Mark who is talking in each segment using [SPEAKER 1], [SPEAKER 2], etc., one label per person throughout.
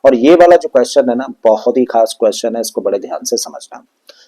[SPEAKER 1] और ये वाला जो क्वेश्चन है ना बहुत ही खास क्वेश्चन है, इसको बड़े ध्यान से समझना।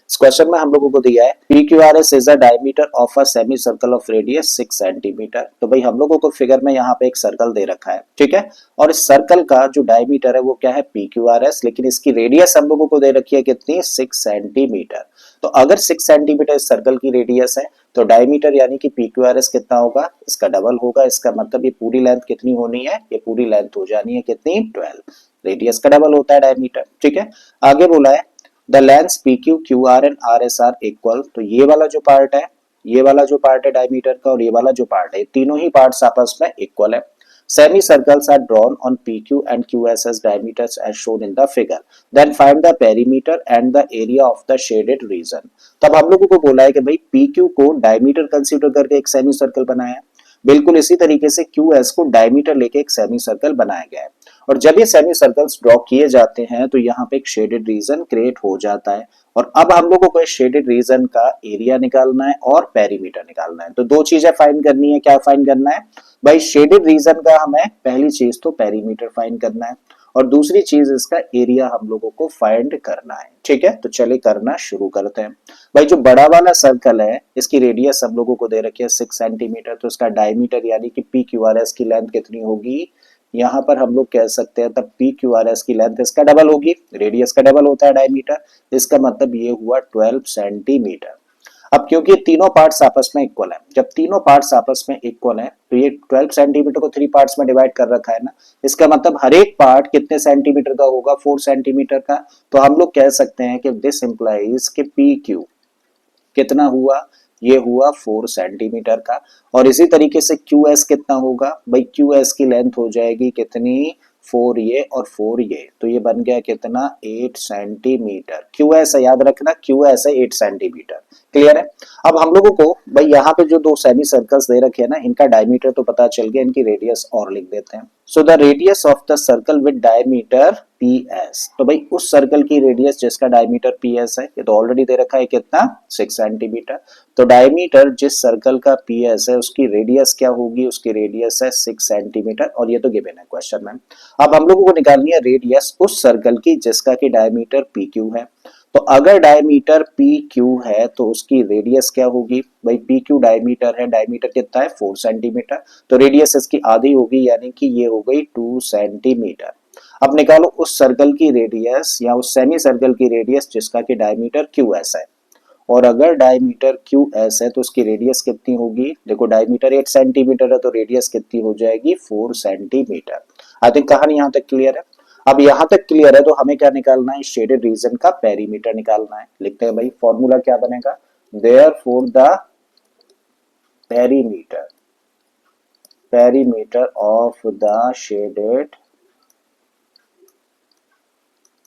[SPEAKER 1] इस क्वेश्चन में हम लोगों को दिया है P Q R S is the diameter of a semi circle of radius 6 centimetre. तो भाई हम लोगों को फिगर में यहाँ पे एक सर्कल दे रखा है, ठीक है, और इस सर्कल का जो डायमीटर है वो क्या है, पी क्यू आर एस, लेकिन इसकी रेडियस हम लोगों को दे रखी है कितनी, 6 सेंटीमीटर। तो अगर 6 सेंटीमीटर इस सर्कल की रेडियस है तो डायमीटर यानी कि पी क्यू आर एस कितना होगा, इसका डबल होगा। इसका मतलब ये पूरी लेंथ कितनी होनी है, ये पूरी लेंथ हो जानी है कितनी, 12। रेडियस का डबल होता है डायमीटर, ठीक है। आगे बोला है the length P Q Q R and R S R equal. तो ये वाला जो पार्ट है, ये वाला जो पार्ट है डायमीटर का और ये वाला जो पार्ट है, तीनों ही पार्ट्स आपस में इक्वल है। Semi circles are drawn on PQ and QS as diameters as shown in the figure. Then find the perimeter and the area of the shaded region. तब हम लोगों को बोला है कि भाई PQ को डायमीटर कंसीडर करके एक सेमी सर्कल बनाया है, बिल्कुल इसी तरीके से QS को डायमीटर लेके एक सेमी सर्कल बनाया गया है। और जब ये सेमी सर्कल्स ड्रॉ किए जाते हैं तो यहाँ पे एक शेडेड रीजन क्रिएट हो जाता है। और अब हम लोगों को इस शेडेड रीजन का एरिया निकालना है और पेरीमीटर निकालना है। तो दो चीजें फाइंड करनी है, क्या फाइंड करना है भाई, शेडेड रीजन का हमें पहली चीज तो पेरीमीटर फाइंड करना है और दूसरी चीज इसका एरिया हम लोगों को फाइंड करना है, ठीक है। तो चलिए करना शुरू करते हैं। भाई जो बड़ा वाला सर्कल है इसकी रेडियस हम लोगों को दे रखी है 6 सेंटीमीटर, तो इसका डायमीटर यानी कि पी क्यू आर एस की लेंथ कितनी होगी, यहाँ पर हम लोग कह सकते हैं तब पी क्यू आर एस की लेंथ इसका डबल होगी, रेडियस का डबल होता है डायमीटर, इसका मतलब ये हुआ 12 सेंटीमीटर। अब क्योंकि तीनों पार्ट्स आपस में इक्वल है, जब तीनों पार्ट्स आपस में इक्वल है तो ये 12 सेंटीमीटर को 3 पार्ट्स में डिवाइड कर रखा है ना, इसका मतलब हर एक पार्ट कितने सेंटीमीटर का होगा, 4 सेंटीमीटर का। तो हम लोग कह सकते हैं कि दिस इंप्लाइज कि पी क्यू कितना हुआ, ये हुआ 4 सेंटीमीटर का। और इसी तरीके से क्यू एस कितना होगा भाई, क्यू एस की लेंथ हो जाएगी कितनी, 4 ये और 4 ये, तो ये बन गया कितना, 8 सेंटीमीटर। क्यू एस है, याद रखना क्यू एस है 8 सेंटीमीटर। क्लियर है। अब हम लोगों को भाई यहाँ पे जो दो सेमी सर्कल्स दे रखे हैं ना, इनका डायमीटर तो पता चल गया, इनकी रेडियस और लिख देते हैं। So the radius of the circle with diameter P S. तो भाई उस सर्कल की रेडियस जिसका डायमीटर पी एस है, ये तो ऑलरेडी दे रखा है कितना, 6 सेंटीमीटर। तो डायमीटर जिस सर्कल का पी एस है उसकी रेडियस क्या होगी, उसकी रेडियस है 6 सेंटीमीटर और ये तो गिवन है क्वेश्चन में। अब हम लोगों को निकालनी है रेडियस उस सर्कल की जिसका की डायमीटर पी क्यू है। तो अगर डायमीटर पी क्यू है तो उसकी रेडियस क्या होगी भाई, पी क्यू डायमीटर है, डायमीटर कितना है 4 सेंटीमीटर, तो रेडियस इसकी आधी होगी यानी कि ये हो गई 2 सेंटीमीटर। अब निकालो उस सर्कल की रेडियस या उस सेमी सर्कल की रेडियस जिसका कि डायमीटर क्यू एस है। और अगर डायमीटर क्यू एस है तो उसकी रेडियस कितनी होगी, देखो डायमीटर 8 सेंटीमीटर है तो रेडियस कितनी हो जाएगी, 4 सेंटीमीटर। आई थिंक कहानी यहां तक क्लियर है। अब यहां तक क्लियर है तो हमें क्या निकालना है, शेडेड रीजन का पेरीमीटर निकालना है। लिखते हैं भाई फॉर्मूला क्या बनेगा, therefore the perimeter perimeter of the shaded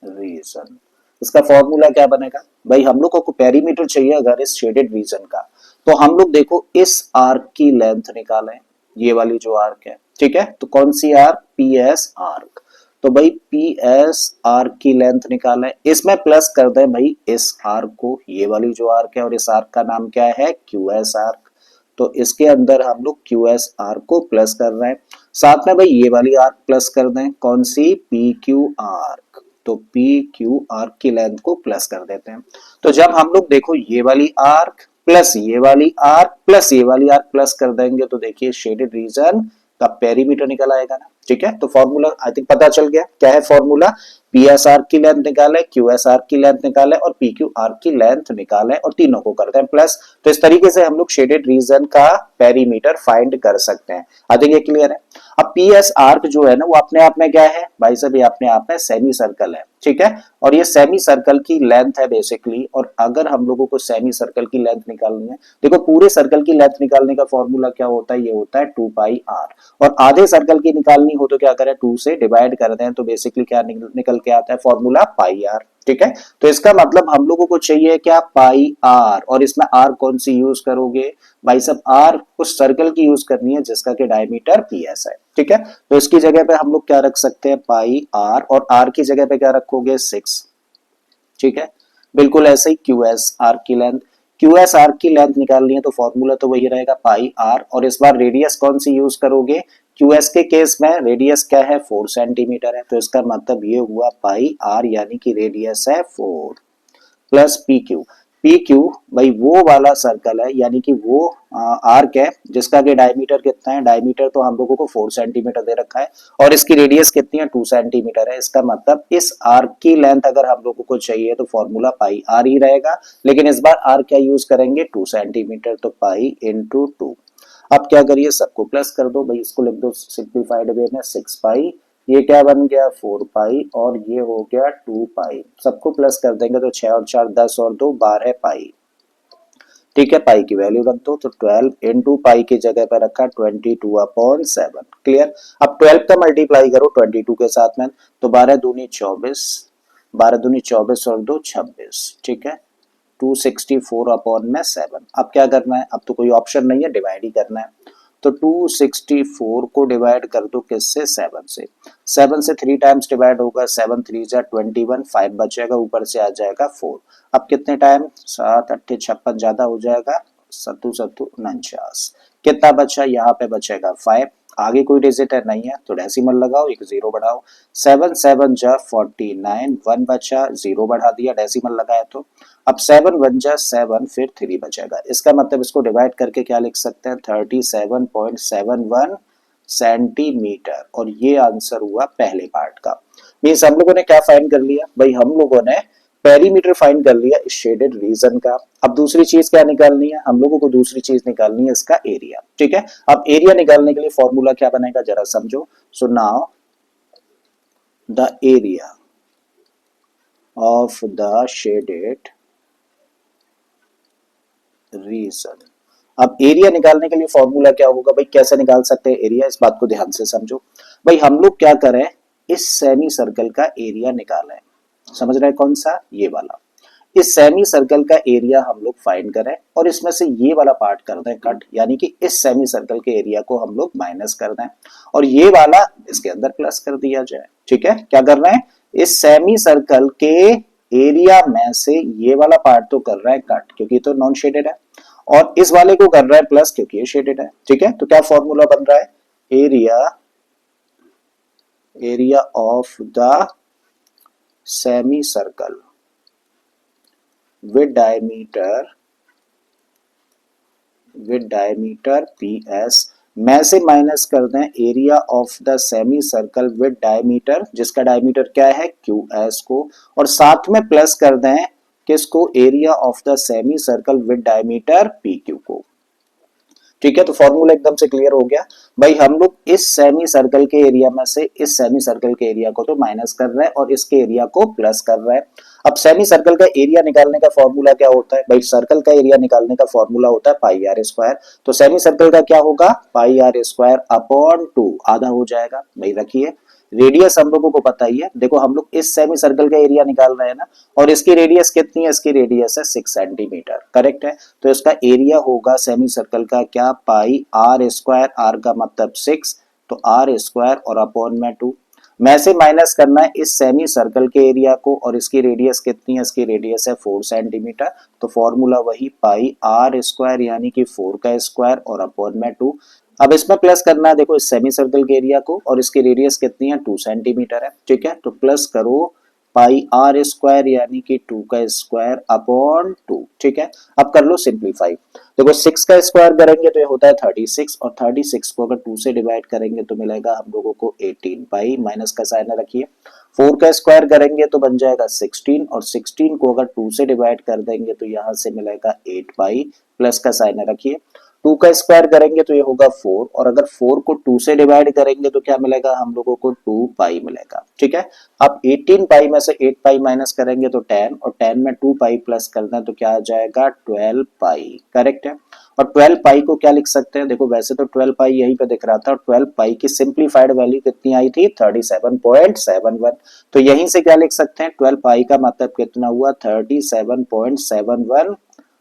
[SPEAKER 1] region. इसका फॉर्मूला क्या बनेगा भाई, हम लोग को पेरीमीटर चाहिए अगर इस शेडेड रीजन का, तो हम लोग देखो इस आर्क की लेंथ निकालें, ये वाली जो आर्क है, ठीक है, तो कौन सी आर्क, पी एस आर्क। तो भाई पी एस आर्क की लेंथ निकालें, इसमें प्लस कर दें भाई इस आर्क को, ये वाली जो आर्क है, और इस आर्क का नाम क्या है, क्यू एस आर्क। तो इसके अंदर हम लोग क्यू एस आर्क को प्लस कर रहे हैं, साथ में भाई ये वाली आर्क प्लस कर दें, कौन सी, पी क्यू आर्क। तो पी क्यू आर्क की लेंथ को प्लस कर देते हैं। तो जब हम लोग देखो ये वाली आर्क प्लस ये वाली आर्क प्लस ये वाली आर्क प्लस कर देंगे तो देखिए शेडेड रीजन का पेरीमीटर निकल आएगा ना, ठीक है। तो फॉर्मूला आई थिंक पता चल गया, क्या है फॉर्मूला, पी एस आर्क की लेंथ निकाले, क्यू एस आर्क की लेंथ निकाले और पी क्यू आर्क की लेंथ निकाले और तीनों को करते हैं प्लस। तो इस तरीके से हम लोग शेडेड रीजन का पेरीमीटर फाइंड कर सकते हैं। आई थिंक ये क्लियर है। अब पी एस आर्क जो है ना वो अपने आप में क्या है भाई साहब, ये अपने आप में सेमी सर्कल है, ठीक है, और ये सेमी सर्कल की लेंथ है बेसिकली। और अगर हम लोगों को सेमी सर्कल की लेंथ निकालनी है, देखो पूरे सर्कल की लेंथ निकालने का फॉर्मूला क्या होता है, ये होता है 2 पाई आर। और आधे सर्कल की निकालनी हो तो क्या करें, 2 से डिवाइड कर दें, तो बेसिकली क्या निकल के आता है फॉर्मूला, पाई आर, ठीक है। तो इसका मतलब हम लोगों को चाहिए क्या, पाई आर, और इसमें आर कौन सी यूज करोगे भाई सब, आर उस सर्कल की यूज करनी है जिसका कि डायमीटर पी एस है, ठीक है। तो इसकी जगह पे हम लोग क्या रख सकते हैं, पाई आर, और आर की जगह पे क्या रखोगे, 6, ठीक है। बिल्कुल ऐसे ही क्यू एस आर की लेंथ, क्यू एस आर की लेंथ निकालनी है तो फॉर्मूला तो वही रहेगा, पाई आर, और इस बार रेडियस कौन सी यूज करोगे, QS के केस में रेडियस क्या है 4 सेंटीमीटर है, तो इसका मतलब ये हुआ पाई आर यानी कि रेडियस है 4 plus P Q. P Q भाई वो वाला सर्कल है यानी कि वो आर्क है जिसका कि डायमीटर कितना है, डायमीटर तो हम लोगों को 4 सेंटीमीटर दे रखा है और इसकी रेडियस कितनी है 2 सेंटीमीटर है। इसका मतलब इस आर्क की लेंथ अगर हम लोगों को चाहिए तो फॉर्मूला पाई आर ही रहेगा, लेकिन इस बार आर क्या यूज करेंगे 2 सेंटीमीटर, तो पाई इंटू 2। अब क्या करिए सबको प्लस कर दो भाई, इसको लिख दो सिंप्लीफाइड वे में 6 पाई, ये क्या बन गया 4 पाई और ये हो गया 2 पाई। सबको प्लस कर देंगे तो 6 और 4 10 और 2 12 पाई। ठीक है, पाई की वैल्यू रख दो तो 12 इंटू पाई की जगह पर रखा 22/7। क्लियर। अब 12 का मल्टीप्लाई करो 22 के साथ में, तो 12 दूनी 24, 12 दूनी 24 और 2 26। ठीक है, 264/7। अब क्या करना है, अब तो कोई ऑप्शन नहीं है, डिवाइड ही करना है। तो 264 को डिवाइड कर दो किससे 7 से, 7 से 3 टाइम्स डिवाइड होगा, 7 3 जा 21, 5 बचेगा, ऊपर से आ जाएगा 4। अब कितने टाइम 7 8 56 ज्यादा हो जाएगा, सत्तू सत्तू 49। कितना बचा, यहाँ पे बचेगा 5, आगे कोई डिजिट है नहीं है तो डेसिमल लगाओ, एक जीरो बढ़ाओ, 7 7 जा 49, 1 बचा, जीरो बढ़ा दिया डेसिमल लगाया तो अब 7 1 जा 7, फिर 3 बचेगा। इसका मतलब इसको डिवाइड करके क्या लिख सकते हैं 37.71 सेंटीमीटर, और ये आंसर हुआ पहले पार्ट का। मीन्स हम लोगों ने क्या फाइंड कर लिया भाई, हम लोगों ने पेरीमीटर फाइंड कर लिया इस शेडेड रीजन का। अब दूसरी चीज क्या निकालनी है, हम लोगों को दूसरी चीज निकालनी है इसका एरिया। ठीक है, अब एरिया निकालने के लिए फॉर्मूला क्या बनेगा जरा समझो। So now the area of the shaded region. अब एरिया निकालने के लिए फॉर्मूला क्या होगा भाई, कैसे निकाल सकते हैं एरिया, इस बात को ध्यान से समझो भाई। हम लोग क्या करें, इस सेमी सर्कल का एरिया निकालें, समझ रहे हैं कौन सा, ये वाला। इस सेमी सर्कल का एरिया हम लोग फाइंड करें और इसमें से ये वाला पार्ट कर दें कट, यानी कि इस सेमी सर्कल के एरिया को हम लोग माइनस कर दें और ये वाला इसके अंदर प्लस कर दिया जाए। ठीक है, क्या कर रहे हैं, इस सेमी सर्कल के एरिया में से ये वाला पार्ट तो कर रहा है कट क्योंकि तो नॉन शेडेड है, और इस वाले को कर रहा है प्लस क्योंकि ये शेडेड है। ठीक है, तो क्या फॉर्मूला बन रहा है, area of the semi circle with diameter PS में से माइनस कर दें area of the semi circle with diameter, जिसका डायमीटर क्या है QS को, और साथ में प्लस कर दें किसको, area of the semi circle with diameter PQ को। ठीक है, तो फॉर्मूला एकदम से क्लियर हो गया भाई। हम लोग इस सेमी सर्कल के एरिया में से इस सेमी सर्कल के एरिया को तो माइनस कर रहे हैं और इसके एरिया को प्लस कर रहे हैं। अब सेमी सर्कल का एरिया निकालने का फॉर्मूला क्या होता है भाई, सर्कल का एरिया निकालने का फॉर्मूला होता है पाई आर स्क्वायर। तो सेमी सर्कल का क्या होगा, पाई आर स्क्वायर अपॉन 2, आधा हो जाएगा भाई। रखिए रेडियस हम लोगों को पता ही है, देखो हम लोग इस सेमी सर्कल का एरिया निकाल रहे हैं ना, और इसकी रेडियस कितनी है, इसकी रेडियस है 6 सेंटीमीटर, करेक्ट है। तो इसका एरिया होगा सेमी सर्कल का क्या, पाई आर स्क्वायर, आर का मतलब 6, तो आर स्क्वायर और अपॉन में 2। में से माइनस करना है इस सेमी सर्कल के एरिया को, और इसकी रेडियस कितनी है, इसकी रेडियस है 4 सेंटीमीटर, तो फॉर्मूला वही पाई आर स्क्वायर यानी कि 4 का स्क्वायर और अपॉन में 2। अब इसमें प्लस करना है देखो इस सेमी सर्कल के एरिया को, और इसकी रेडियस कितनी है 2 सेंटीमीटर है। ठीक है, तो प्लस करो पाई आर स्क्वायर यानी कि 2 का स्क्वायर अपॉन 2। ठीक है, अब कर लो सिंप्लीफाई, देखो 6 का स्क्वायर करेंगे तो ये होता है 36, और 36 को अगर 2 से डिवाइड करेंगे तो मिलेगा हम लोगों को 18 पाई, माइनस का साइन रखिए। 4 का स्क्वायर करेंगे तो बन जाएगा 16, और 16 को अगर 2 से डिवाइड कर देंगे तो यहाँ से मिलेगा 8 पाई, प्लस का साइन रखिए। 2 का स्क्वायर करेंगे तो ये होगा 4, और अगर 4 को 2 से डिवाइड करेंगे तो क्या मिलेगा हम लोगों को 2 पाई मिलेगा। ठीक है, अब 18 पाई में से 8 पाई माइनस करेंगे तो 10, और 10 में 2 पाई प्लस करना है तो क्या आ जाएगा 12 पाई, करेक्ट है। और 12 पाई को क्या लिख सकते हैं, देखो वैसे तो 12 पाई यहीं पे दिख रहा था, और 12 पाई की सिंप्लीफाइड वैल्यू कितनी आई थी 37.71, तो यहीं से क्या लिख सकते हैं 12 पाई का मतलब कितना हुआ 37.71,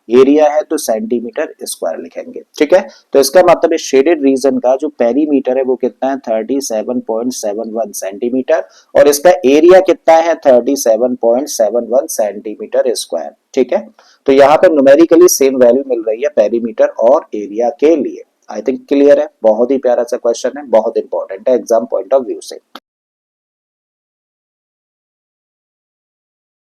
[SPEAKER 1] एरिया है तो सेंटीमीटर स्क्वायर लिखेंगे। ठीक है, तो इसका मतलब इस शेडेड रीजन का जो पेरीमीटर है वो कितना है 37.71 सेंटीमीटर, और इसका एरिया कितना है 37.71 सेंटीमीटर स्क्वायर। ठीक है, तो यहाँ पर न्यूमेरिकली सेम वैल्यू मिल रही है पेरीमीटर और एरिया के लिए। आई थिंक क्लियर है। बहुत ही प्यारा सा क्वेश्चन है, बहुत इंपॉर्टेंट है एग्जाम पॉइंट ऑफ व्यू से।